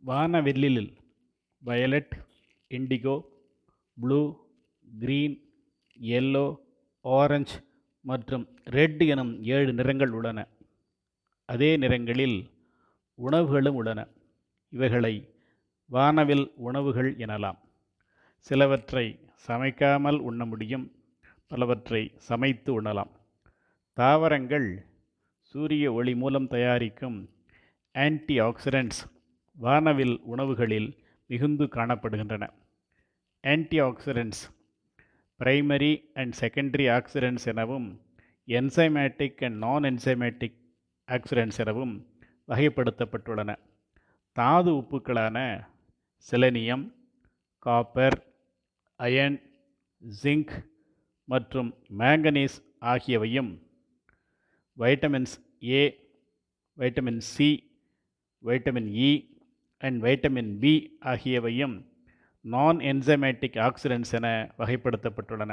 வானவில்லில் violet, indigo, blue, green, yellow, orange மற்றும் red எனும் 7 நிறங்கள் உள்ளன. அதே நிறங்களில் உணவுகளும் உள்ளன. இவைகளை வானவில் உணவுகள் எனலாம். சிலவற்றை சமைக்காமல் உண்ண முடியும், பலவற்றை சமைத்து உண்ணலாம். தாவரங்கள் சூரிய ஒளி மூலம் தயாரிக்கும் ஆன்டி ஆக்சிடென்ட்ஸ் வானவில் உணவுகளில் மிகுந்து காணப்படுகின்றன. Antioxidants primary and secondary oxidants எனவும் enzymatic and non enzymatic oxidants எனவும் வகைப்படுத்தப்பட்டுள்ளன. தாது உப்புக்களான செலனியம், காப்பர், அயன், ஜிங்க் மற்றும் மேங்கனீஸ் ஆகியவையும் vitamins A, vitamin C, vitamin E and vitamin B ஆகியவையும் நான் என்சைமேட்டிக் ஆக்சிடென்ட்ஸ் என வகைப்படுத்தப்பட்டுள்ளன.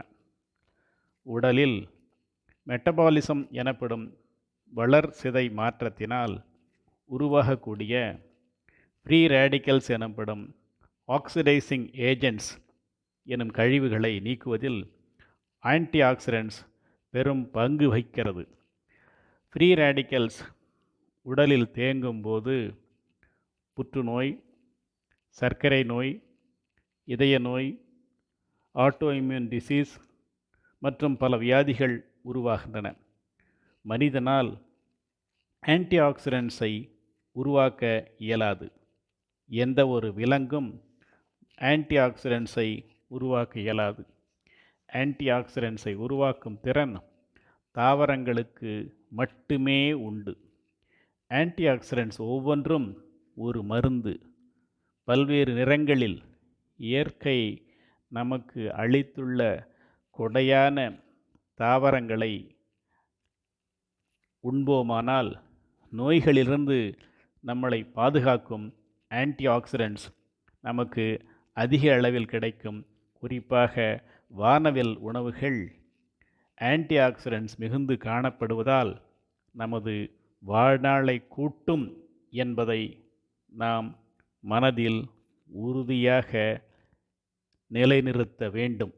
உடலில் மெட்டபாலிசம் எனப்படும் வளர்சிதை மாற்றத்தினால் உருவாகக்கூடிய ஃப்ரீ ரேடிக்கல்ஸ் எனப்படும் ஆக்சிடைசிங் ஏஜென்ட்ஸ் எனும் கழிவுகளை நீக்குவதில் ஆன்டி ஆக்சிடென்ட்ஸ் பெரும் பங்கு வகிக்கிறது. ஃப்ரீ ரேடிக்கல்ஸ் உடலில் தேங்கும் போது புற்றுநோய், சர்க்கரை நோய், இதய நோய், ஆட்டோ இம்யூன் டிசீஸ் மற்றும் பல வியாதிகள் உருவாகின்றன. மனிதனால் ஆன்டி ஆக்சிடென்ட்ஸை உருவாக்க இயலாது. எந்த ஒரு விலங்கும் ஆன்டி ஆக்சிடென்ட்ஸை உருவாக்க இயலாது. ஆன்டி ஆக்சிடென்ட்ஸை உருவாக்கும் திறன் தாவரங்களுக்கு மட்டுமே உண்டு. ஆன்டி ஆக்சிடென்ட்ஸ் ஒவ்வொன்றும் ஒரு மருந்து. பல்வேறு நிறங்களில் இயற்கை நமக்கு அளித்துள்ள கொடையான தாவரங்களை உண்போமானால் நோய்களிலிருந்து நம்மளை பாதுகாக்கும் ஆன்டி ஆக்சிடென்ட்ஸ் நமக்கு அதிக அளவில் கிடைக்கும். குறிப்பாக வானவில் உணவுகள் ஆன்டி ஆக்சிடென்ட்ஸ் மிகுந்து காணப்படுவதால் நமது வாழ்நாளை கூட்டும் என்பதை நாம் மனதில் உறுதியாக நிலைநிறுத்த வேண்டும்.